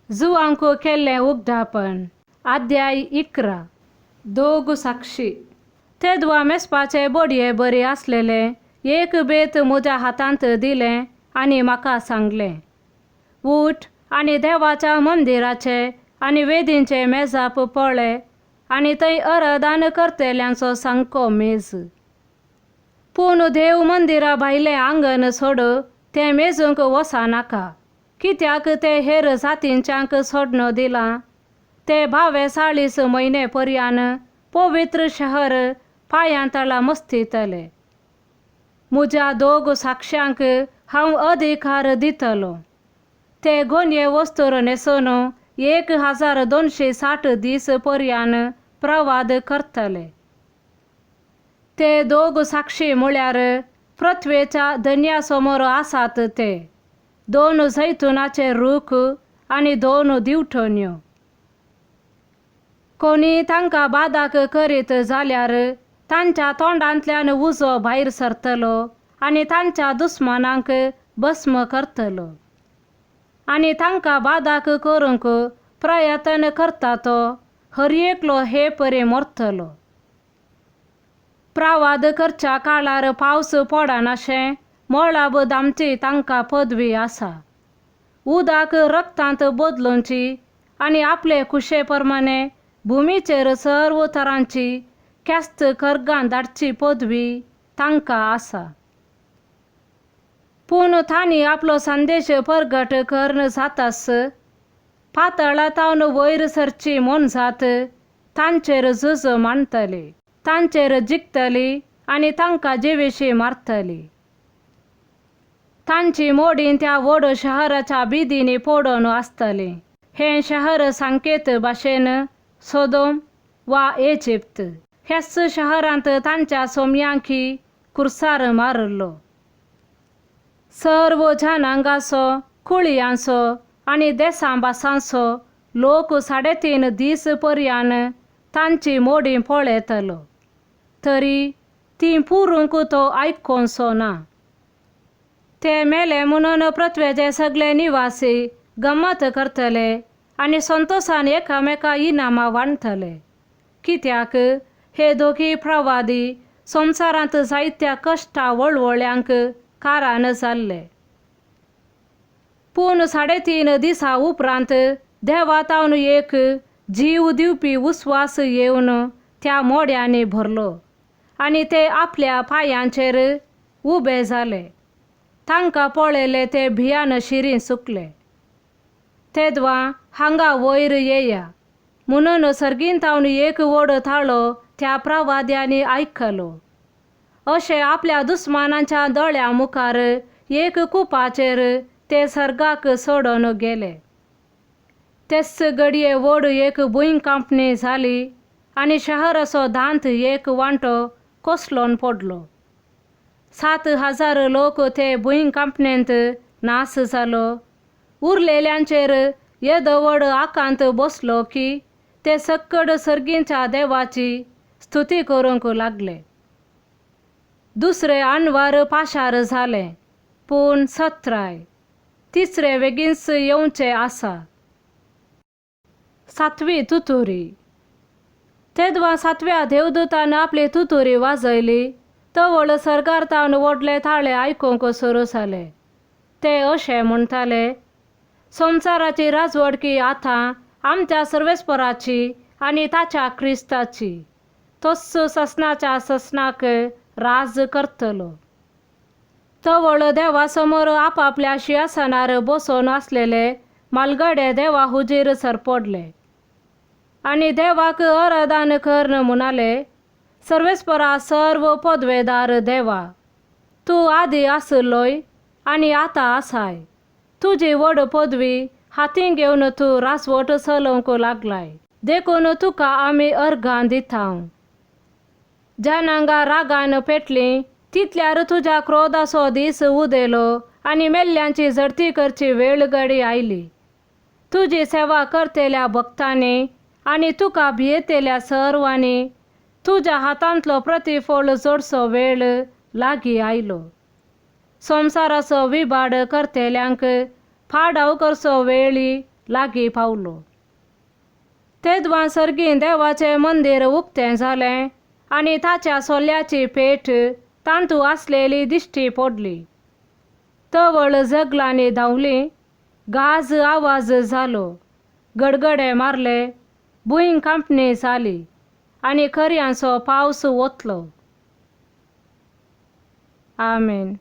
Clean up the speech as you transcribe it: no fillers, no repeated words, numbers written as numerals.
जुवांक केले उगडापण. अध्याय 11. दोग साक्षी. तेदवा मेसपाचे बोडये बरे असलेले एक बेत म्हज्या हातांत दिले आणि म्हाका सांगले, उठ आणि देवाच्या मंदिराचे आणि वेदींचे मेजाप पळय आणि थंय अराधन करतेल्यांचो सांको मेज. पूण देव मंदिरा भायले आंगण सोड ते मेजूंक वचनाका, कित्याक ते हेर जातींच्यांक सोडणो दिला. ते 42 म्हयने पर्यान पवित्र शहर पांयांतळा मस्तितले. म्हज्या दोग साक्षांक हांव अधिकार दितलो. ते गोन्ये वस्तूर न्हेसून 1260 दीस पर्यान प्रवाद करतले. ते दोग साक्षी म्हळ्यार पृथ्वेच्या धन्या समोर आसात ते 2 जैतुनाचे रूख आणि 2 दिवठण्यो. कोणी तांकां बादाक करीत जाल्यार तांच्या तोंडांतल्यान उजो भायर सरतलो आनी तांच्या दुस्मनांक भस्म करतलो. आनी तांकां बादाक करूंक प्रयत्न करता तो हर एकलो हे परी मरतलो. प्रवाद करच्या काळार पावस पडनाशें मळाब दामची तांकां पदवी आसा. उदक रक्तांत बदलूंची आनी आपले कुशे प्रमाणे भुमीचेर सर्व तरांची क्यास्त कर्गां धाडची पदवी तांकां आसा. पूण तांणी आपलो संदेश परगट करन जातास पातळांतावन वयर सरची म्हूण जात तांचेर झूज मांडटली, तांचेर जिखतली आनी तांकां जिवेशी मारतली. तांची मोडीं त्या व्हड शहराच्या बिदींनी पडून आसतली. हें शहर सांकेत भाशेन सोदोम वा इजिप्त. ह्याच शहरांत तांच्या सोमयांकी कुर्सार मारलो. सर्व जनांगांचो, कुळयांचो आनी देशांबासांचो लोक 3.5 दीस पर्यान तांची मोडीं पळयतलो, तरी ती पुरूंक तो आयकोनचो ना. ते मेले म्हणून पृथ्वेचे सगळे निवासी गम्मत करतले आनी संतोषान एकामेका इनामां वांटतले, कित्याक हे दोगी प्रवादी संवसारांत जायत्या कश्टा वळवळ्यांक कारण जाल्ले. पूण 3.5 दिसां उपरांत देवातावन एक जीव दिवपी उस्वास येवन त्या मोड्यांनी भरलो आनी ते आपल्या पांयांचेर उबे जाले. तांकां पळयले ते भियान शिरीं सुकले. तेदवा हांगा वयर येया म्हणून सर्गींतावन एक व्हड थाळो त्या प्रवाद्यांनी आयकलो. अशें आपल्या दुस्मानांच्या दोळ्यां मुखार एक कुपाचेर ते सर्गाक सोडून गेले. तेच घडये व्हड एक भुंयकांपणी जाली आनी शहराचो धांत एक वांटो कोसलोन पडलो. 7,000 लोक ते भुंयकांपणेंत नास जालो. उरलेल्यांचेर येदो व्हड आकांत बसलो की ते सक्कड सर्गींच्या देवाची स्तुती करूंक लागले. दुसरे अनवर पाशार जाले, पूण 17 तिसरे बेगीनच येवचे आसा. 7वी तुतुरी. तेदवा 7व्या देवदूतान आपली तुतुरी वाजयली तवळ सर्गार्तावन व्हडले थाळे आयकूंक सुरू जाले. ते अशें म्हणटाले, संवसाराची राजवडकी आतां आमच्या सर्वेस्पराची आनी ताच्या क्रिस्ताची. तोच ससनाच्या ससनाक राज करतलो. तवळ देवा समोर आपापल्या सिंहासनार बसून आसलेले मालगडे देवा हुजीर सरपडले आनी देवाक आराधन करन म्हणाले, सर्वेस्परा सर्व पदवेदार देवा, तूं आदी आसलोय आनी आतां आसाय. तुजी व्हड पदवी हातीं घेवन तूं राजवट चलोवंक लागलाय. देखून तुका आमी अर्गां दितांव. जनांगां रागान पेटलीं तितल्यार तुज्या क्रोधाचो दीस उदेलो आनी मेल्ल्यांची झडती करची वेळ घडी आयली. तुजी सेवा करतेल्या भक्तांनी आनी तुका भियेतेल्या सर्वांनी तुज्या हातांतलो प्रतिफळ जोडचो वेळ लागीं आयलो. संवसाराचो विबाड करतेल्यांक फाडाव करचो वेळी लागी पावलो. तेदवा सर्गीन देवाचे मंदिर उक्तें जालें आनी ताच्या सोल्याची पेट तांतू आसलेली दिश्टी पडली. तवळ जगलांनी धांवली, गाज आवाज जालो, गडगडे मारले, भुंय कांपणी जाली आनी खऱ्यांचो पावस वतलो. आमेन.